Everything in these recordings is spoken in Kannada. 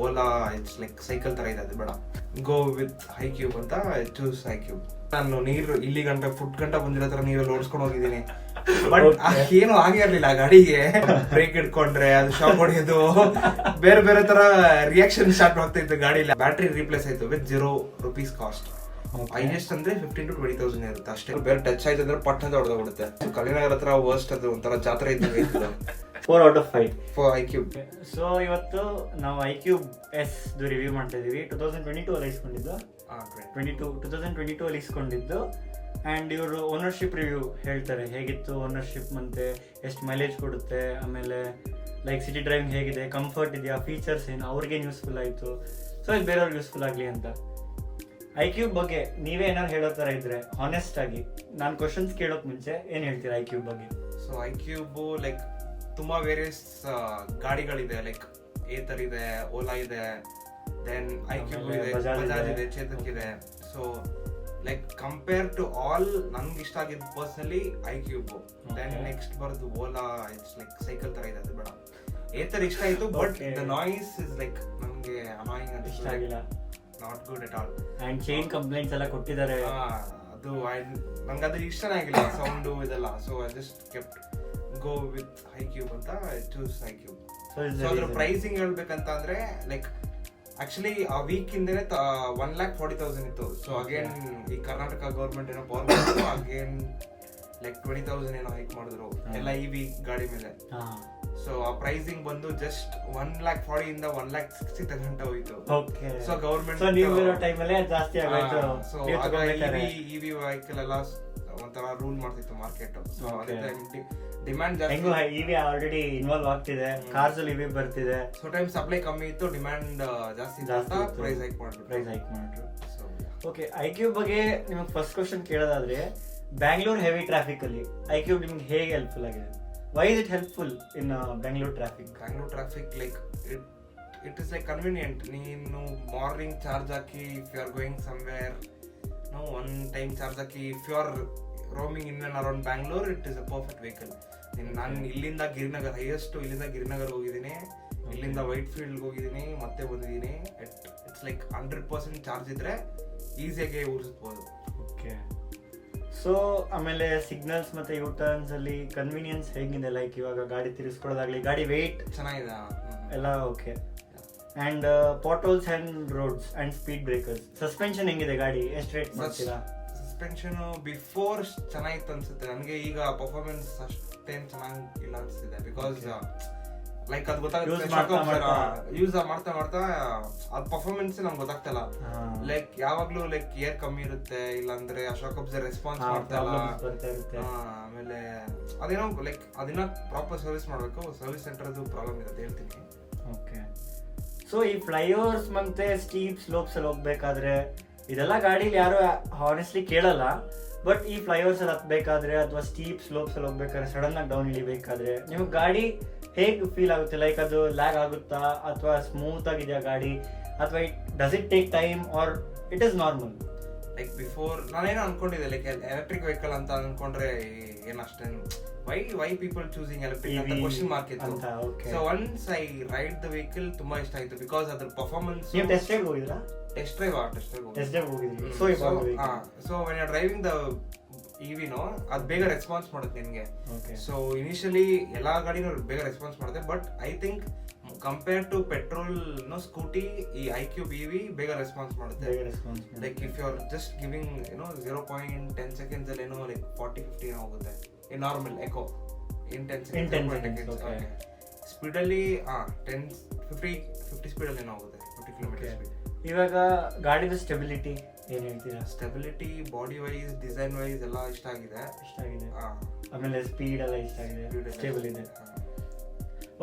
ಓಲಾ, ಇಟ್ಸ್ ಲೈಕ್ ಸೈಕಲ್ ತರ ಇದೆ, ಅದು ಬೇಡ. ಗೋ ವಿತ್ ಐಕ್ಯೂಬ್ ಅಂತ ಚೂಸ್ ಐಕ್ಯೂಬ್. ನಾನು ನೀರು ಇಲ್ಲಿ ಗಂಟ ಫುಟ್ ಗಂಟ ಬಂದಿರೋ ತರ ನೀರಲ್ಲಿ ಓಡಿಸ್ಕೊಂಡು ಹೋಗಿದ್ದೀನಿ. ಬಟ್ ಏನು ಆಗಿರ್ಲಿಲ್ಲ ಗಾಡಿಗೆ. ಬ್ರೇಕ್ ಇಟ್ಕೊಂಡ್ರೆ ಅದು ಶಾಕ್ ಹೊಡೆಯೋದು, ಬೇರೆ ಬೇರೆ ತರ ರಿಯಾಕ್ಷನ್ ಸ್ಟಾರ್ಟ್ ಆಗ್ತಾ ಇತ್ತು ಗಾಡಿಲಿ. ಬ್ಯಾಟ್ರಿ ರೀಪ್ಲೇಸ್ ಆಯ್ತು ವಿತ್ ₹0 ಕಾಸ್ಟ್. ಹೈಯೆಸ್ಟ್ ಅಂದ್ರೆ 15,000 to 20,000 ಇರುತ್ತೆ ಅಷ್ಟೇ. ಬೇರೆ ಟಚ್ ಆಯ್ತು ಅಂದ್ರೆ ಪಟ್ ಅಂತ ಹೊಡೆದೋಗ್ಬಿಡುತ್ತೆ. ಕಲಿನಗರ ಹತ್ರ ವರ್ಸ್ಟ್, ಅದು ಒಂಥರ ಜಾತ್ರೆ ಇದ್ದಂಗೆ ಇತ್ತು. 4 out of 5 ಫಾರ್ ಐಕ್ಯೂಬ್. ಸೊ ಇವತ್ತು ನಾವು ಐಕ್ಯೂಬ್ ಎಸ್ ರಿವ್ಯೂ ಮಾಡ್ತಾ ಇದೀವಿ. 2022 ಅಲ್ಲಿ ಇಸ್ಕೊಂಡಿದ್ದು, 2022 ಅಲ್ಲಿ ಇಸ್ಕೊಂಡಿದ್ದು. ಆ್ಯಂಡ್ ಇವರು ಓನರ್ಶಿಪ್ ರಿವ್ಯೂ ಹೇಳ್ತಾರೆ, ಹೇಗಿತ್ತು ಓನರ್ಶಿಪ್, ಮತ್ತೆ ಎಷ್ಟು ಮೈಲೇಜ್ ಕೊಡುತ್ತೆ, ಆಮೇಲೆ ಲೈಕ್ ಸಿಟಿ ಡ್ರೈವಿಂಗ್ ಹೇಗಿದೆ, ಕಂಫರ್ಟ್ ಇದೆಯಾ, ಫೀಚರ್ಸ್ ಏನು, ಅವ್ರಿಗೆ ಯೂಸ್ಫುಲ್ ಆಯಿತು, ಸೊ ಇದು ಬೇರೆಯವ್ರಿಗೆ ಯೂಸ್ಫುಲ್ ಆಗಲಿ ಅಂತ. ಐಕ್ಯೂಬ್ ಬಗ್ಗೆ ನೀವೇ ಏನಾದ್ರು ಹೇಳೋ ಥರ ಇದ್ರೆ ಹಾನೆಸ್ಟ್ ಆಗಿ, ನಾನು ಕ್ವಶನ್ಸ್ ಕೇಳೋಕೆ ಮುಂಚೆ ಏನು ಹೇಳ್ತೀರಾ ಐಕ್ಯೂಬ್ ಬಗ್ಗೆ? ಸೊ ಐಕ್ಯೂಬ್ ಲೈಕ್ ತುಂಬಾ ವೇರಿಯಸ್ ಗಾಡಿಗಳಿದೆ, ಲೈಕ್ ಏತರ್ ಇದೆ, ಓಲಾ ಇದೆ, ದೆನ್ ಐಕ್ಯೂಬ್ ಇದೆ, ಬಜಾಜ್ ಇದೆ, ಚೇತಕ್ ಇದೆ. So like compare to all ನನ್ಗೆ ಇಷ್ಟ ಆಗಿದ್ದು ಪರ್ಸನಲಿ ಐಕ್ಯೂಬ್. ದೆನ್ ನೆಕ್ಸ್ಟ್ ಬರೋದು ಓಲಾ, ಇಟ್ಸ್ ಲೈಕ್ ಸೈಕಲ್ ತರ ಇದೆ, ಅದು ಬೇಡ. ಏತರ್ ಇಷ್ಟ ಆಯ್ತು, but the noise is like ನಮ್ಗೆ ಅನಾಯಿಂಗ್ ಅಂತ ಇಷ್ಟ ಆಗಿಲ್ಲ, not good at all. And chain complaints ಎಲ್ಲ ಕೊಟ್ಟಿದ್ದಾರೆ, ಅದು ನಂಗೆ ಅದು ಇಷ್ಟನೇ ಆಗಿಲ್ಲ, ಸೌಂಡು ಇದೆಲ್ಲ. So I just kept go with iQube ಅಂತ ಚೂಸ್ ಐಕ್ಯೂಬ್. ಸೊ ಅದ್ರ ಪ್ರೈಸಿಂಗ್ ಹೇಳ್ಬೇಕಂತ ಅಂದ್ರೆ ಲೈಕ್ ಆಕ್ಚುಲಿ ಆ ವೀಕ್ ಇಂದನೇ 1,40,000 ಇತ್ತು. ಸೊ ಅಗೇನ್ ಈ ಕರ್ನಾಟಕ ಗೌರ್ಮೆಂಟ್ ಏನೋ ಪವರ್ ಮಾಡಿದ್ರು, ಅಗೇನ್ ಲೈಕ್ 20,000 ಏನೋ ಹೈಕ್ ಮಾಡಿದ್ರು ಎಲ್ಲ ಇವಿ ಗಾಡಿ ಮೇಲೆ. ಸೊ ಆ ಪ್ರೈಸಿಂಗ್ ಬಂದು ಜಸ್ಟ್ 1,40,000 ಇಂದ 1,60,000 ಹೋಯ್ತು. ಸೊ ಗೌರ್ಮೆಂಟ್ ಜಾಸ್ತಿ ಆಗೋಯ್ತು. ಸೊ ಇವಿ ವೆಹಿಕಲ್ ಎಲ್ಲ ಒಂಥರ ರೂಲ್ ಮಾಡ್ತಿತ್ತು ಮಾರ್ಕೆಟ್. ಸೊ ಅದಕ್ಕೆ ಡಿಮ್ಯಾಂಡ್ ಜಾಸ್ತಿ, ಇವಿ ಆಲ್ರೆಡಿ ಇನ್ವಾಲ್ವ್ ಆಗ್ತಿದೆ, ಕಾರ್ಸ್ ಅಲ್ಲಿ ಇವಿ ಬರ್ತಿದೆ. ಸೊ ಟೈಮ್ ಸಪ್ಲೈ ಕಮ್ಮಿ ಇತ್ತು, ಡಿಮ್ಯಾಂಡ್ ಜಾಸ್ತಿ ಪ್ರೈಸ್ ಹೈಕ್ ಮಾಡಿದ್ರು. ಓಕೆ, ಐಕ್ಯೂಬ್ ಬಗ್ಗೆ ನಿಮಗೆ ಫಸ್ಟ್ ಕ್ವಶನ್ ಕೇಳೋದಾದ್ರೆ, ಬ್ಯಾಂಗ್ಳೂರ್ ಹೆವಿ ಟ್ರಾಫಿಕ್ ಅಲ್ಲಿ ಐಕ್ಯೂಬ್ ನಿಮ್ಗೆ ಹೇಗೆ ಹೆಲ್ಪ್ಫುಲ್ ಆಗಿದೆ? Why is it helpful in Bangalore traffic? Bangalore traffic, like it is like convenient. ನೀನು morning charge hockey if you are going somewhere, no one time charge hockey if you are roaming in and around Bangalore, it is a perfect vehicle. ನಾನು ಇಲ್ಲಿಂದ ಗಿರಿನಗರ್, ಹೈಯೆಸ್ಟ್ ಇಲ್ಲಿಂದ ಗಿರಿನಗರ್ ಹೋಗಿದ್ದೀನಿ, ಇಲ್ಲಿಂದ ವೈಟ್ ಫೀಲ್ಡ್ ಹೋಗಿದ್ದೀನಿ, ಮತ್ತೆ ಬಂದಿದ್ದೀನಿ. ಇಟ್ಸ್ ಲೈಕ್ 100% ಚಾರ್ಜ್ ಇದ್ರೆ ಈಸಿಯಾಗಿ ಉಳಿಸ್ಬೋದು. ಓಕೆ, ಸೊ ಆಮೇಲೆ ಸಿಗ್ನಲ್ಸ್ ಮತ್ತೆ ಯೂ ಟರ್ನ್ಸ್ ಅಲ್ಲಿ ಕನ್ವೀನಿಯನ್ಸ್ ಹೇಗಿದೆ? ಲೈಕ್ ಇವಾಗ ಗಾಡಿ ತಿರ್ಸ್ಕೊಳ್ಳೋದಾಗ್ಲಿ, ಗಾಡಿ ವೆಯ್ಟ್ ಚೆನ್ನಾಗಿದೆ ಎಲ್ಲ okay. And potholes and roads and speed breakers, suspension ಹೆಂಗಿದೆ ಗಾಡಿ, ಎಷ್ಟು ರೇಟ್ ಮಾಡ್ತೀರಾ? ಸಸ್ಪೆನ್ಷನ್ ಬಿಫೋರ್ ಚೆನ್ನಾಗಿತ್ತು ಅನ್ಸುತ್ತೆ ನನಗೆ, ಈಗ ಪರ್ಫಾರ್ಮೆನ್ಸ್ ಅಷ್ಟೇನು ಚೆನ್ನಾಗಿಲ್ಲ ಅನ್ಸುತ್ತೆ. ಬಿಕಾಸ್ ಲೈಕ್ ಅದು ಗೊತ್ತಾಗುತ್ತೆ, ಯೂಸ್ ಮಾಡ್ತಾ ಮಾಡ್ತಾ ಅದ್ ಪರ್ಫಾರ್ಮೆನ್ಸ್ ನಮ್ಗೆ ಗೊತ್ತಾಗ್ತಲ್ಲ. ಲೈಕ್ ಯಾವಾಗ್ಲೂ ಲೈಕ್ ಏರ್ ಕಮ್ಮಿ ಇರುತ್ತೆ, ಇಲ್ಲಾಂದ್ರೆ ಅಶೋಕ್ ಅಬ್ಸರ್ ರೆಸ್ಪಾನ್ಸ್ ಮಾಡ್ತಾ ಇಲ್ಲ. ಆಮೇಲೆ ಅದೇನೋ ಲೈಕ್ ಅದನ್ನ ಪ್ರಾಪರ್ ಸರ್ವಿಸ್ ಮಾಡ್ಬೇಕು, ಸರ್ವಿಸ್ ಸೆಂಟರ್ ಪ್ರಾಬ್ಲಮ್ ಇರುತ್ತೆ ಹೇಳ್ತೀನಿ. ಓಕೆ, ಸೊ ಈ ಫ್ಲೈಓವರ್ಸ್ ಮತ್ತೆ ಸ್ಟೀಪ್ ಸ್ಲೋಪ್ಸ್ ಅಲ್ಲಿ ಹೋಗ್ಬೇಕಾದ್ರೆ ಇದೆಲ್ಲ ಗಾಡಿಲಿ ಯಾರು ಹಾನೆಸ್ಟ್ಲಿ ಕೇಳಲ್ಲ. ಬಟ್ ಈ ಫ್ಲೈಓವರ್ಸ್ ಅಲ್ಲಿ ಹತ್ಬೇಕಾದ್ರೆ ಅಥವಾ ಸ್ಟೀಪ್ ಸ್ಲೋಪ್ಸ್ ಅಲ್ಲಿ ಹೋಗ್ಬೇಕಾದ್ರೆ, ಸಡನ್ ಆಗಿ ಡೌನ್ ಇಳಿಬೇಕಾದ್ರೆ ನಿಮ್ಗೆ ಗಾಡಿ ಹೇಗೆ ಫೀಲ್ ಆಗುತ್ತೆ? ಲೈಕ್ ಅದು ಲ್ಯಾಗ್ ಆಗುತ್ತಾ, ಅಥವಾ ಸ್ಮೂತ್ ಆಗಿದೆಯಾ ಗಾಡಿ, ಅಥವಾ does it take time or it is normal? Like before ನಾನೇನೋ ಅನ್ಕೊಂಡಿದ್ದೆ, ಲೈಕ್ ಎಲೆಕ್ಟ್ರಿಕ್ ವೆಹಿಕಲ್ ಅಂತ ಅನ್ಕೊಂಡ್ರೆ ಏನಷ್ಟೇನು ವೈ ಪೀಪಲ್ ಚೂಸಿಂಗ್ ಎಲೆಕ್ಟ್ರಿಕ್ ಅಂತ ಕ್ವಶನ್ ಮಾರ್ಕ್ ಇತ್ತು. So once I ride the vehicle ತುಂಬಾ ಇಷ್ಟ ಆಯ್ತು, ಬಿಕಾಸ್ ಅದ್ರ ಪರ್ಫಾರ್ಮೆನ್ಸ್. ನೀವು ಟೆಸ್ಟ್ ಡ್ರೈವ್ ಹೋಗಿದ್ರಾ? ಟೆಸ್ಟ್ ಡ್ರೈವ್ ಹೋಗಿದ್ವಿ. So when you driving the ಇವಿನೋ ಅದು ಬೇಗ ರೆಸ್ಪಾನ್ಸ್ ಮಾಡುತ್ತೆ ನಿಮಗೆ. ಸೊ ಇನಿಷಿಯಲಿ ಎಲ್ಲಾ ಗಾಡಿನೂ ಬೇಗ ರೆಸ್ಪಾನ್ಸ್ ಮಾಡುತ್ತೆ, but I think compare to petrol scooty, ಈ ಐಕ್ಯೂಬ್ ಇವಿ ಬೇಗ ರೆಸ್ಪಾನ್ಸ್ ಮಾಡುತ್ತೆ. Like if you are just giving 0.10 seconds ಅಲ್ಲಿ ಏನೋ ಲೈಕ್ 40-50 ಹೋಗುತ್ತೆ ಈ normal eco in 10 seconds. Speed ಅಲ್ಲಿ 50 ಸ್ಪೀಡ್ ಅಲ್ಲಿ ಏನೋ ಹೋಗುತ್ತೆ, 50 ಕಿಲೋಮೀಟರ್ ಸ್ಪೀಡ್. ಇವಾಗ ಗಾಡಿದು ಸ್ಟೆಬಿಲಿಟಿ ಏನ್ ಹೇಳ್ತೀರಾ? Stability body wise, design wise ಎಲ್ಲ ಇಷ್ಟ ಆಗಿದೆ. ಆಮೇಲೆ ಸ್ಪೀಡ್ ಎಲ್ಲ ಇಷ್ಟ ಆಗಿದೆ, ಸ್ಟೇಬಲ್ ಇದೆ.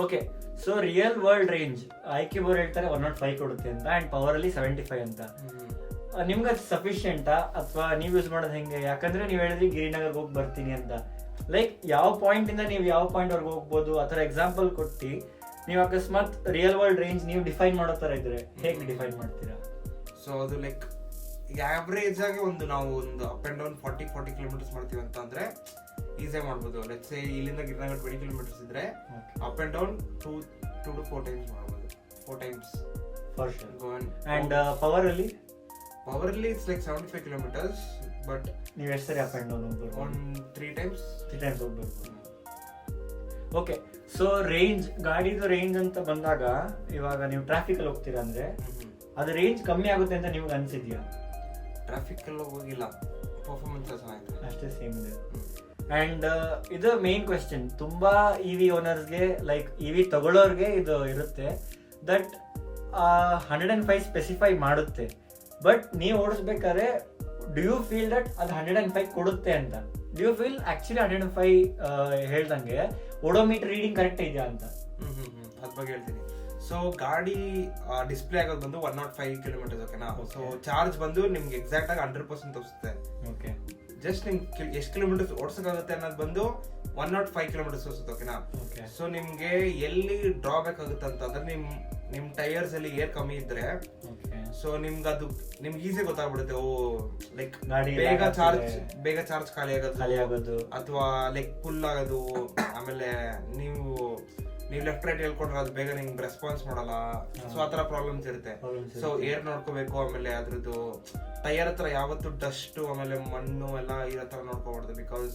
Okay, so real world range iQube ಅವ್ರು ಹೇಳ್ತಾರೆ 105 ಕೊಡುತ್ತೆ ಅಂತ, ಅಂಡ್ ಪವರ್ ಅಲ್ಲಿ 75 ಅಂತ. ನಿಮ್ಗೆ ಅದು ಸಫಿಶಿಯಂಟಾ ಅಥವಾ ನೀವು ಯೂಸ್ ಮಾಡೋದು ಹೆಂಗೆ? ಯಾಕಂದ್ರೆ ನೀವು ಹೇಳಿದ್ರಿ ಗಿರಿನಗರ್ಗೆ ಹೋಗಿ ಬರ್ತೀನಿ ಅಂತ. ಲೈಕ್ ಯಾವ ಪಾಯಿಂಟ್ ಇಂದ ನೀವು ಯಾವ ಪಾಯಿಂಟ್ ವರ್ಗೆ ಹೋಗ್ಬೋದು ಆ ಥರ ಎಕ್ಸಾಂಪಲ್ ಕೊಟ್ಟು ನೀವು ಅಕಸ್ಮಾತ್ ರಿಯಲ್ ವರ್ಲ್ಡ್ ರೇಂಜ್ ನೀವು ಡಿಫೈನ್ ಮಾಡೋ ಥರ ಇದ್ರೆ ಹೇಗೆ ಡಿಫೈನ್ ಮಾಡ್ತೀರಾ? ಸೊ ಅದು ಲೈಕ್ ಆವ್ರೇಜ್ ಆಗಿ ನಾವು ಒಂದು ಅಪ್ ಅಂಡ್ ಡೌನ್ 40 ಕಿಲೋಮೀಟರ್ಸ್ ಮಾಡ್ತೀವಿ ಅಂತ ಅಂದ್ರೆ ಈಸಿಯಾಗಿ ಮಾಡ್ಬೋದು. ಲೆಟ್ಸ್ ಸೇ ಇಲ್ಲಿಂದ ಗಿರಿನಗರ್ 20 ಕಿಲೋಮೀಟರ್ಸ್ ಇದ್ರೆ up and down 2 to 4 times ಮಾಡ್ಬೋದು. 4 times for sure. go and and power ಅಲ್ಲಿ powerly it's like 75 kilometers, but ನೀವು ಎಷ್ಟು ಸರಿ ಅಪ್ ಅಂಡ್ ಡೌನ್ ಹೋಗ್ಬೋದು? on 3 times. 3 ಟೈಮ್ಸ್ ಹೋಗ್ಬೋದು. ಓಕೆ, ಸೊ ರೇಂಜ್, ಗಾಡಿದು ರೇಂಜ್ ಅಂತ ಬಂದಾಗ ಇವಾಗ ನೀವು ಟ್ರಾಫಿಕ್ ಅಲ್ಲಿ ಹೋಗ್ತೀರಾ ಅಂದ್ರೆ ಅದು ರೇಂಜ್ ಕಮ್ಮಿ ಆಗುತ್ತೆ ಅಂತ ನಿಮ್ಗೆ ಅನ್ಸಿದ್ಯಾ? ಟ್ರಾಫಿಕ್ ಅಲ್ಲಿ ಹೋಗಿಲ್ಲ, ಪರ್ಫಾರ್ಮೆನ್ಸ್ ಚೆನ್ನಾಗಿದೆ ಅಷ್ಟೇ, ಸೇಮ್ ಇದೆ. ಅಂಡ್ ಇದು ಮೇನ್ ಕ್ವೆಶ್ಚನ್ ತುಂಬಾ ಇವಿ ಓನರ್ಸ್ಗೆ, ಲೈಕ್ ಇವಿ ತಗೊಳ್ಳೋರ್ಗೆ ಇದು ಇರುತ್ತೆ ದಟ್ 105 ಸ್ಪೆಸಿಫೈ ಮಾಡುತ್ತೆ, ಬಟ್ ನೀವು ಓಡಿಸ್ಬೇಕಾದ್ರೆ ಡು ಯು ಫೀಲ್ ದಟ್ ಅದು 105 ಕೊಡುತ್ತೆ ಅಂತ? ಡು ಯು ಫೀಲ್ ಆಕ್ಚುಲಿ 105 ಹೇಳ್ದಂಗೆ ಓಡೋಮೀಟರ್ ರೀಡಿಂಗ್ ಕರೆಕ್ಟ್ ಇದೆಯಾ ಅಂತ? ಅದ್ರ ಬಗ್ಗೆ ಹೇಳ್ತೀನಿ. ಸೊ ಗಾಡಿ ಡಿಸ್ಪ್ಲೇ ಆಗೋದು ಬಂದು 105 ಕಿಲೋಮೀಟರ್ಸ್, ಓಕೆನಾ? ಸೊ ಚಾರ್ಜ್ ಬಂದು ನಿಮ್ಗೆ ಎಕ್ಸಾಕ್ಟ್ ಆಗಿ 100% ತೋರಿಸುತ್ತೆ. ಓಕೆ, ಜಸ್ಟ್ ನಿಮ್ಗೆ ಎಷ್ಟು ಕಿಲೋಮೀಟರ್ಸ್ ಓಡಿಸೋಕ್ಕಾಗುತ್ತೆ ಅನ್ನೋದು ಬಂದು 105 ಕಿಲೋಮೀಟರ್ಸ್ ತೋರಿಸುತ್ತೆ, ಓಕೆನಾ? ಸೊ ನಿಮ್ಗೆ ಎಲ್ಲಿ ಡ್ರಾಬ್ಯಾಕ್ ಆಗುತ್ತೆ ಅಂತಂದ್ರೆ ನಿಮ್ ಟೈರ್ಸ್ ಅಲ್ಲಿ ಏರ್ ಕಮ್ಮಿ ಇದ್ರೆ, ಸೊ ನಿಮ್ಗೆ ಈಸಿ ಗೊತ್ತಾಗ್ಬಿಡುತ್ತೆ. ಓ ಲೈಕ್ ಬೇಗ ಚಾರ್ಜ್ ಖಾಲಿ ಆಗೋದು ಅಥವಾ ಲೈಕ್ ಫುಲ್ ಆಗೋದು. ಆಮೇಲೆ ನೀವು ಲೆಫ್ಟ್ ರೈಟ್ ಹೇಳ್ಕೊಂಡ್ರೆ ಅದು ಬೇಗ ನಿಮ್ಗೆ ರೆಸ್ಪಾನ್ಸ್ ಮಾಡಲ್ಲ. ಸೊ ಆತರ ಪ್ರಾಬ್ಲಮ್ಸ್ ಇರುತ್ತೆ. ಸೊ ಏರ್ ನೋಡ್ಕೋಬೇಕು. ಆಮೇಲೆ ಅದ್ರದ್ದು ಟೈರ್ ಹತ್ರ ಯಾವತ್ತು ಡಸ್ಟ್ ಆಮೇಲೆ ಮಣ್ಣು ಎಲ್ಲ ಇರೋ ತರ ನೋಡ್ಕೋಬಾರ್ದು. ಬಿಕಾಸ್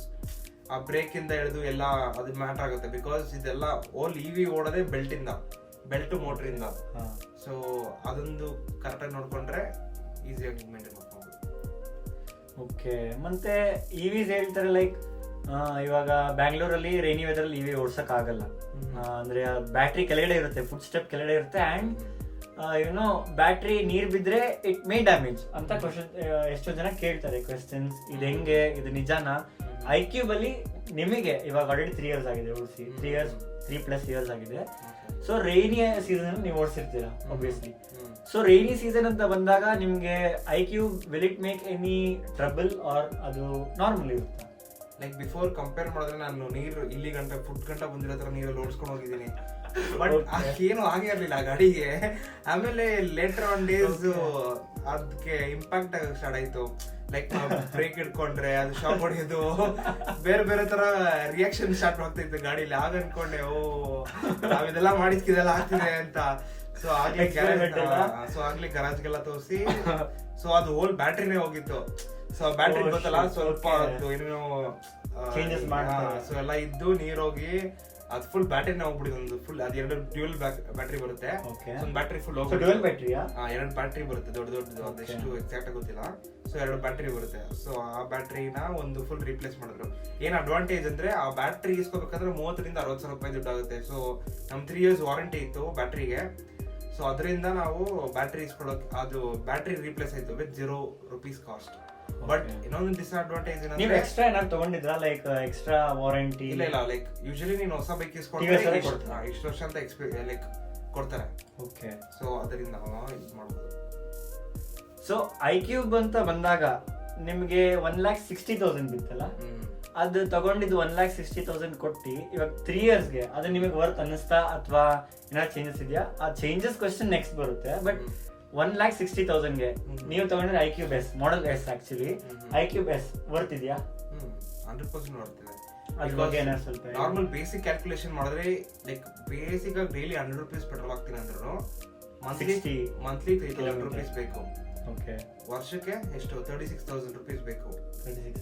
ಆ ಬ್ರೇಕ್ ಇಂದ ಹಿಡಿದು ಎಲ್ಲ ಅದು ಮ್ಯಾಟರ್ ಆಗುತ್ತೆ. ಬಿಕಾಸ್ ಇದೆಲ್ಲ ಓಲ್ ಇವಿ ಓಡೋದೇ ಬೆಲ್ಟ್ ಮೋಟರ್ ಇಂದ. ಸೊ ಅದೊಂದು ಕರೆಕ್ಟಾಗಿ ನೋಡ್ಕೊಂಡ್ರೆ ಈಸಿಯಾಗಿ ಮೇಂಟೈನ್ ಮಾಡ್ಕೊಂಡು. ಓಕೆ, ಮತ್ತೆ ಇವಿಸ್ ಹೇಳ್ತಾರೆ ಲೈಕ್ ಇವಾಗ ಬ್ಯಾಂಗ್ಳೂರಲ್ಲಿ ರೈನಿ ವೆದರ್ ಅಲ್ಲಿ ಇವಿ ಓಡ್ಸಕ್ ಆಗಲ್ಲ. ಅಂದ್ರೆ ಬ್ಯಾಟ್ರಿ ಕೆಳಗಡೆ ಇರುತ್ತೆ, ಫುಟ್ ಸ್ಟೆಪ್ ಕೆಳಗಡೆ ಇರುತ್ತೆ. ಅಂಡ್ ಯುನೋ ಬ್ಯಾಟ್ರಿ ನೀರ್ ಬಿದ್ರೆ ಇಟ್ ಮೇ ಡ್ಯಾಮೇಜ್ ಅಂತ ಕ್ವಶನ್ ಎಷ್ಟೋ ಜನ ಕೇಳ್ತಾರೆ ಕ್ವೆಶ್ಚನ್ಸ್. ಇದು ಹೆಂಗೆ, ಇದು ನಿಜಾನ? ಐಕ್ಯೂಬ್ ಅಲ್ಲಿ ನಿಮಗೆ ಇವಾಗ ಆಲ್ರೆಡಿ 3 years ಆಗಿದೆ ಓಡಿಸಿ, 3+ years ಆಗಿದೆ. ಸೊ ರೈನಿ ಸೀಸನ್ ನೀವು ಓಡಿಸಿರ್ತೀರಾ ಆಬ್ವಿಯಸ್ಲಿ. ಸೊ ರೈನಿ ಸೀಸನ್ ಅಂತ ಬಂದಾಗ ನಿಮ್ಗೆ iQube will it make any trouble or ಅದು ನಾರ್ಮಲ್ ಇರುತ್ತೆ? ಲೈಕ್ ಬಿಫೋರ್ ಕಂಪೇರ್ ಮಾಡಿದ್ರೆ ನಾನು ನೀರು ಇಲ್ಲಿ ಫುಟ್ ಗಂಟ ಬಂದಿರೋ ತರ ನೀರಲ್ಲಿ ಓಡಿಸ್ಕೊಂಡು ಹೋಗಿದ್ದೀನಿ. ಬಟ್ ಏನು ಆಗೇ ಇರ್ಲಿಲ್ಲ ಗಾಡಿಗೆ. ಆಮೇಲೆ ಲೇಟರ್ ಆನ್ ಡೇಸ್ ಅದಕ್ಕೆ ಇಂಪ್ಯಾಕ್ಟ್ ಆಗಕ್ಕೆ ಸ್ಟಾರ್ಟ್ ಆಯ್ತು. ಲೈಕ್ ಬ್ರೇಕ್ ಹಿಡ್ಕೊಂಡ್ರೆ ಅದು ಶಾಕ್ ಹೊಡೆಯೋದು, ಬೇರೆ ತರ ರಿಯಾಕ್ಷನ್ ಸ್ಟಾರ್ಟ್ ಆಗ್ತಾ ಇತ್ತು ಗಾಡಿಲಿ. ಆಗ ಅನ್ಕೊಂಡೆ ಓ ನಾವಿದೆಲ್ಲ ಮಾಡಿದ್ಕಿದೆಲ್ಲ ಆಗ್ತಿದೆ ಅಂತ. ಸೊ ಆಗ್ಲಿ ಗರಾಜ್ಗೆಲ್ಲ ತೋರಿಸಿ, ಸೊ ಅದು ಹೋಲ್ ಬ್ಯಾಟ್ರಿನೇ ಹೋಗಿತ್ತು. ಸೊ ಬ್ಯಾಟ್ರಿ ಗೊತ್ತಲ್ಲ ಸ್ವಲ್ಪ ಏನೇನೋ ಚೇಂಜಸ್ ಮಾಡ್ತಾರೆ. ಸೊ ಎಲ್ಲ ಇದ್ದು ನೀರೋಗಿ ಅದು ಫುಲ್ ಬ್ಯಾಟ್ರಿನ ಹೋಗ್ಬಿಡಿದೆ. ಒಂದು ಫುಲ್ ಅದು 2 ಡ್ಯೂಯಲ್ ಬ್ಯಾಟ್ರಿ ಬರುತ್ತೆ. ಒಂದು ಬ್ಯಾಟ್ರಿ ಫುಲ್ ಡ್ಯೂಯಲ್ ಬ್ಯಾಟ್ರಿಯಾ? 2 ಬ್ಯಾಟ್ರಿ ಬರುತ್ತೆ, ದೊಡ್ಡದು. ಅದೆಷ್ಟು ಎಕ್ಸಾಕ್ಟ್ ಗೊತ್ತಿಲ್ಲ. ಸೊ 2 ಬ್ಯಾಟ್ರಿ ಬರುತ್ತೆ. ಸೊ ಆ ಬ್ಯಾಟ್ರಿನ ಒಂದು ಫುಲ್ ರಿಪ್ಲೇಸ್ ಮಾಡಿದ್ರು. ಏನ್ ಅಡ್ವಾಂಟೇಜ್ ಅಂದ್ರೆ ಆ ಬ್ಯಾಟ್ರಿ ಇಸ್ಕೋಬೇಕಂದ್ರೆ 30,000 to 60,000 ರೂಪಾಯಿ ದುಡ್ಡಾಗುತ್ತೆ. ಸೊ ನಮ್ 3 years ವಾರಂಟಿ ಇತ್ತು ಬ್ಯಾಟ್ರಿಗೆ. ಸೊ ಅದರಿಂದ ನಾವು ಬ್ಯಾಟ್ರಿ ಇಸ್ಕೊಳಕ್ ಅದು ಬ್ಯಾಟ್ರಿ ರಿಪ್ಲೇಸ್ ಆಯ್ತು ವಿತ್ ₹0 ಕಾಸ್ಟ್. ಬಟ್ ಇನ್ನೊಂದು ಡಿಸ್ಅಡ್ವಾಂಟೇಜ್ ನೀವು ಎಕ್ಸ್ಟ್ರಾ ಏನಾದ್ರು ತಗೊಂಡಿದ್ರಾ? Like extra warranty? ಇಲ್ಲ. ಲೈಕ್ ಯೂಶಲಿ ನೀನು ಹೊಸ ಬೈಕ್ ಇಸ್ಕೊಂಡ್ರೆ ಇಷ್ಟು ವರ್ಷ ಅಂತ ಲೈಕ್ ಕೊಡ್ತಾರೆ. ಓಕೆ, ಸೊ ಅದರಿಂದ ಯೂಸ್ ಮಾಡ್ಬೋದು. ಸೊ ಐಕ್ಯೂಬ್ ಅಂತ ಬಂದಾಗ ನಿಮ್ಗೆ 1,60,000 ಬಿತ್ತಲ್ಲ, ಅದು ತಗೊಂಡಿದ್ದು 1,60,000 ಕೊಟ್ಟು ಇವಾಗ 3 yearsಗೆ ಅದು ನಿಮಗೆ ವರ್ತ್ ಅನ್ನಿಸ್ತಾ ಅಥವಾ ಏನಾದ್ರು ಚೇಂಜಸ್ ಇದೆಯಾ? ಆ ಚೇಂಜಸ್ ಕ್ವೆಶ್ಚನ್ ನೆಕ್ಸ್ಟ್ ಬರುತ್ತೆ. ಬಟ್ 1,60,000ಗೆ ನೀವು ತಗೊಂಡ್ರೆ iQube S model S, actually iQube S worth ಇದೆಯಾ? 100% ವರ್ತ್ ಇದೆ. ಅದ್ರ ಬಗ್ಗೆ ಏನಾದ್ರು ಸ್ವಲ್ಪ ನಾರ್ಮಲ್ ಬೇಸಿಕ್ ಕ್ಯಾಲ್ಕುಲೇಷನ್ ಮಾಡಿದ್ರೆ ಲೈಕ್ ಬೇಸಿಕ್ ಆಗಿ ಡೈಲಿ ₹100 ಪೆಟ್ರೋಲ್ ಹಾಕ್ತೀನಿ ಅಂದ್ರೂ ಮಂತ್ಲಿ ₹3,000 ಬೇಕು. ಓಕೆ, ವರ್ಷಕ್ಕೆ ಎಷ್ಟು? ₹36,000 ಬೇಕು.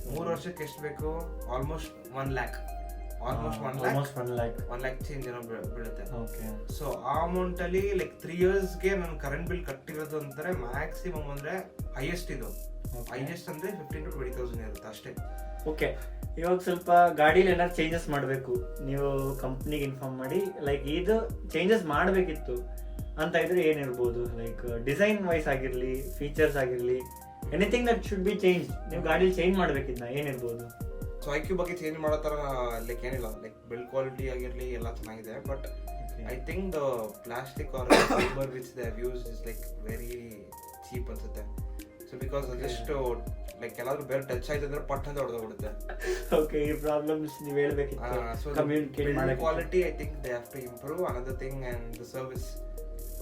3 ವರ್ಷಕ್ಕೆ ಎಷ್ಟು ಬೇಕು? ಆಲ್ಮೋಸ್ಟ್ 1 lakh ಚೇಂಜ್ ಏನೋ ಬೀಳುತ್ತೆ. ಸೊ ಆ ಅಮೌಂಟ್ ಅಲ್ಲಿ ಲೈಕ್ 3 yearsಗೆ ನಾನು ಕರೆಂಟ್ ಬಿಲ್ ಕಟ್ಟಿರೋದು ಅಂತಾರೆ ಮ್ಯಾಕ್ಸಿಮಮ್ ಅಂದ್ರೆ ಹೈಯೆಸ್ಟ್ ಅಂದ್ರೆ 15,000 to 20,000 ಇರುತ್ತೆ ಅಷ್ಟೇ. ಓಕೆ, ಇವಾಗ ಸ್ವಲ್ಪ ಗಾಡಿಲಿ ಏನಾದ್ರು ಚೇಂಜಸ್ ಮಾಡಬೇಕು, ನೀವು ಕಂಪ್ನಿಗೆ ಇನ್ಫಾರ್ಮ್ ಮಾಡಿ ಲೈಕ್ ಇದು ಚೇಂಜಸ್ ಮಾಡಬೇಕಿತ್ತು ಅಂತ ಇದ್ರೆ ಏನಿರ್ಬೋದು? ಲೈಕ್ ಡಿಸೈನ್ ವೈಸ್ ಆಗಿರ್ಲಿ, ಫೀಚರ್ಸ್ ಆಗಿರ್ಲಿ, anything that should be change. ನೀವು ಗಾಡಿಲಿ ಚೇಂಜ್ ಮಾಡ್ಬೇಕಿದ್ನ ಏನಿರ್ಬೋದು? ಸೊ ಐಕ್ಯೂಬ್ ಬಗ್ಗೆ ಚೇಂಜ್ ಮಾಡೋ ತರ ಲೈಕ್ ಏನಿಲ್ಲ. ಲೈಕ್ ಬಿಲ್ಡ್ ಕ್ವಾಲಿಟಿ ಆಗಿರ್ಲಿ ಎಲ್ಲ ಚೆನ್ನಾಗಿದೆ. But I think the plastic or fibre which they have used is like very cheap ಅನ್ಸುತ್ತೆ. ಸೊ ಬಿಕಾಸ್ ಜಸ್ಟ್ ಲೈಕ್ ಎಲ್ಲಾದ್ರೂ ಬೇರೆ ಟಚ್ ಆಯ್ತು ಅಂದ್ರೆ ಪಟ್ ಅಂತ ಹೊಡೆದೋಗ್ಬಿಡುತ್ತೆ. ಓಕೆ, ಈ ಪ್ರಾಬ್ಲಮ್ಸ್ ನೀವು ಹೇಳ್ಬೇಕಿತ್ತು. ಸೊ ಕಮ್ಯುನಿಕೇಟ್ ಮಾಡೋ quality I think they have to improve. Another thing and the service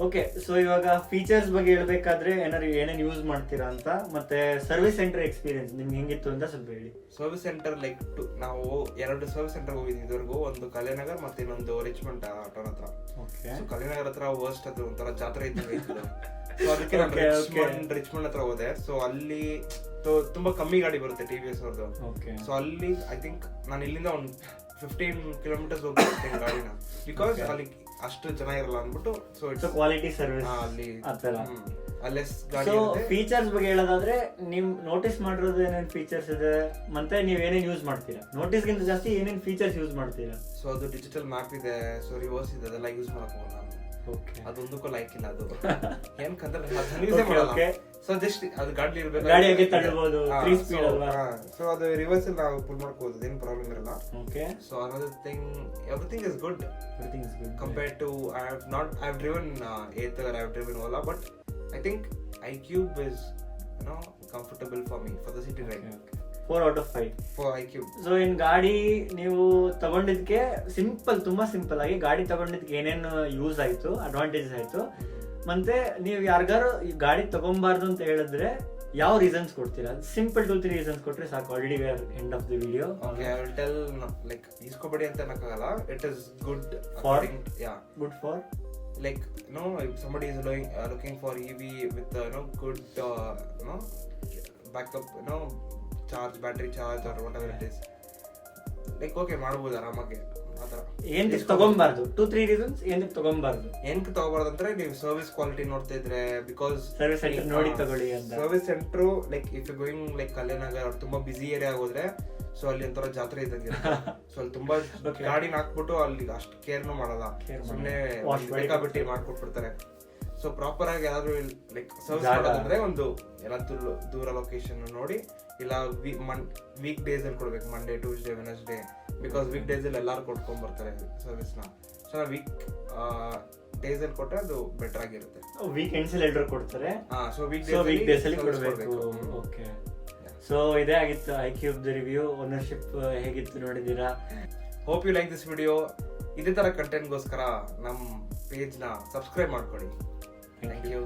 okay, so ಇವಾಗ ಫೀಚರ್ಸ್ ಬಗ್ಗೆ ಹೇಳ್ಬೇಕಾದ್ರೆ ಏನೇನು ಯೂಸ್ ಮಾಡ್ತೀರಾ ಅಂತ, ಮತ್ತೆ ಸರ್ವಿಸ್ ಸೆಂಟರ್ ಎಕ್ಸ್ಪೀರಿಯನ್ಸ್ ನಿಮ್ಗೆ ಹೆಂಗಿತ್ತು ಅಂತ ಸ್ವಲ್ಪ ಹೇಳಿ. ಸರ್ವಿಸ್ ಸೆಂಟರ್ ಲೈಕ್ ನಾವು 2 ಸರ್ವಿಸ್ ಸೆಂಟರ್ ಹೋಗಿದ್ವಿ ಇದುವರೆಗೂ, ಒಂದು ಕಲೆನಗರ್ ಮತ್ತೆ ಇನ್ನೊಂದು ರಿಚ್ಮಂಡ್ ಟೌನ್ ಹತ್ರ. ಸೊ ಕಲೆನಗರ್ ಹತ್ರ ವರ್ಸ್ಟ್, ಅದು ಒಂಥರ ಜಾತ್ರೆ ಇದ್ದಂಗೆ ಇತ್ತು. ಸೊ ಅದಕ್ಕೆ ನಾನು ರಿಚ್ಮಂಡ್ ಹತ್ರ ಹೋದೆ. ಸೊ ಅಲ್ಲಿ ತುಂಬಾ ಕಮ್ಮಿ ಗಾಡಿ ಬರುತ್ತೆ TVS ಅವ್ರದ್ದು. ಸೊ ಅಲ್ಲಿ ಐ ಥಿಂಕ್ ನಾನು ಇಲ್ಲಿಂದ ಒಂದು 15 ಕಿಲೋಮೀಟರ್ಸ್ ಹೋಗ್ತೀನಿ ಗಾಡಿನ, ಬಿಕಾಸ್ ಅಲ್ಲಿ ಅಷ್ಟು ಚೆನ್ನಾಗಿರಲ್ಲ ಅಂದ್ಬಿಟ್ಟು. ಸೊ ಇಟ್ಸ್ ಕ್ವಾಲಿಟಿ ಸರ್ವಿಸ್ ಅಲ್ಲಿ ಅಲ್ಲೇ ಗಾಡಿ. ಫೀಚರ್ಸ್ ಬಗ್ಗೆ ಹೇಳೋದಾದ್ರೆ ನೀವು ನೋಟಿಸ್ ಮಾಡಿರೋದು ಏನೇನು ಫೀಚರ್ಸ್ ಇದೆ, ಮತ್ತೆ ನೀವು ಏನೇನು ಯೂಸ್ ಮಾಡ್ತೀರಾ, ನೋಟಿಸ್ ಗಿಂತ ಜಾಸ್ತಿ ಏನೇನು ಫೀಚರ್ಸ್ ಯೂಸ್ ಮಾಡ್ತೀರಾ? ಸೊ ಅದು ಡಿಜಿಟಲ್ ಮ್ಯಾಪ್ ಇದೆ, ಸೊ ರಿವರ್ಸ್ ಇದೆ, ಅದೆಲ್ಲ ಯೂಸ್ ಮಾಡಕ್ ಹೋಗಲ್ಲ ನಾನು. ಅದೊಂದಕ್ಕೂ ಲೈಕ್ ಇಲ್ಲ ಅದು. ಏನಕ್ಕಂದ್ರೆ ಸೊ ಜಸ್ಟ್ ಅದು ಗಾಡಿ ಇರ್ಬೇಕು, ಗಾಡಿಯಾಗೆ ತಳ್ಳಬಹುದು, 3 ಸ್ಪೀಡ್ ಅಲ್ವಾ. ಸೊ ಅದು ರಿವರ್ಸ್ ನಾವು ಪುಲ್ ಮಾಡ್ಕೋಬಹುದು, ಏನು ಪ್ರಾಬ್ಲಮ್ ಇರಲ್ಲ. So another thing, everything is good compared to I have driven Ather, I have driven Ola, but I think iQube is comfortable for me for the city ride. 4 out of 5 for iQube. So in ಗಾಡಿ ನೀವು ತಗೊಂಡಿದ್ಕೆ ಸಿಂಪಲ್, ತುಂಬಾ ಸಿಂಪಲ್ ಆಗಿ ಗಾಡಿ ತಗೊಂಡಿದ್ಕೆ ಏನೇನು ಯೂಸ್ ಆಯ್ತು, ಅಡ್ವಾಂಟೇಜಸ್ ಆಯ್ತು, ಮತ್ತೆ ನೀವು ಯಾರಿಗಾರು ಈ ಗಾಡಿ ತಗೊಂಬಾರ್ದು ಅಂತ ಹೇಳಿದ್ರೆ ಯಾವ ರೀಸನ್ಸ್ ಕೊಡ್ತೀರಾ? ಸಿಂಪಲ್ 2-3 ರೀಸನ್ಸ್ ಕೊಟ್ರೆ ಸಾಕು. Already we are end of the video. Okay, I will tell, like ಇಸ್ಕೋಬೇಡಿ ಅಂತ ಅನ್ನಕ್ಕಾಗಲ್ಲ. It is good good for like if somebody is looking for EV with good backup, charge, battery charge or whatever it is, like okay ಮಾಡಬಹುದು ಆರಾಮಾಗಿ. ಆತರ ಏನಕ್ಕೆ ತಗೊಂಬಾರ್ದು? 2-3 ರೀಸನ್ಸ್ ಏನಕ್ಕೆ ತಗೊಂಬಾರ್ದು ಅಂದ್ರೆ ನೀವು ಸರ್ವಿಸ್ ಕ್ವಾಲಿಟಿ ನೋಡ್ತಾ ಇದ್ರೆ, ಬಿಕಾಸ್ ಸರ್ವಿಸ್ ಸೆಂಟರ್ ನೋಡಿ ತಗೊಳ್ಳಿ ಅಂತ. Service center like if you going like Kalyan Nagar ತುಂಬಾ ಬಿಸಿ ಏರಿಯಾ ಹೋದ್ರೆ, ಸೊ ಅಲ್ಲಿ ಒಂಥರ ಜಾತ್ರೆ ಇದ್ದಂಗೆ. ಸೊ ಅಲ್ಲಿ ತುಂಬಾ ಗಾಡಿನ ಹಾಕ್ಬಿಟ್ಟು ಅಲ್ಲಿ ಅಷ್ಟು ಕೇರ್ನು ಮಾಡಲ್ಲ, ಸುಮ್ಮನೆ ಬೇಕಾಬಿಟ್ಟಿ ಮಾಡ್ಕೊಟ್ಬಿಡ್ತಾರೆ. ಸೊ ಪ್ರಾಪರ್ ಆಗಿ ಯಾರಾದ್ರೂ ಲೈಕ್ ಸರ್ವಿಸ್ ಮಾಡೋದಂದ್ರೆ ಒಂದು ಎಲ್ಲ ದೂರ ಲೊಕೇಶನ್ ನೋಡಿ, ಇಲ್ಲ ವೀಕ್ ಡೇಸ್ ಅಲ್ಲಿ ಕೊಡ್ಬೇಕು, Monday, Tuesday, Wednesday, because week days ಅಲ್ಲಿ ಎಲ್ಲಾರು ಕೊಟ್ಕೊಂಡ್ ಬರ್ತಾರೆ ಸರ್ವಿಸ್ನ. ಸೊ ನಾವು ವೀಕ್ ಡೇಸ್ ಅಲ್ಲಿ ಕೊಟ್ರೆ ಅದು ಬೆಟರ್ ಆಗಿರುತ್ತೆ. ವೀಕೆಂಡ್ಸ್ ಅಲ್ಲಿ ಎಲ್ಲರೂ ಕೊಡ್ತಾರೆ. ಸೊ ವೀಕ್ ಡೇಸ್ ಅಲ್ಲಿ ಕೊಡಬೇಕು. ಓಕೆ, ಸೊ ಇದೇ ಆಗಿತ್ತು iQube ರಿವ್ಯೂ. ಓನರ್ಶಿಪ್ ಹೇಗಿತ್ತು ನೋಡಿದೀರಾ? Hope you like this video. ಇದೇ ತರ ಕಂಟೆಂಟ್ಗೋಸ್ಕರ ನಮ್ಮ ಪೇಜ್ ನ ಸಬ್ಸ್ಕ್ರೈಬ್ ಮಾಡ್ಕೊಳ್ಳಿ. Thank you.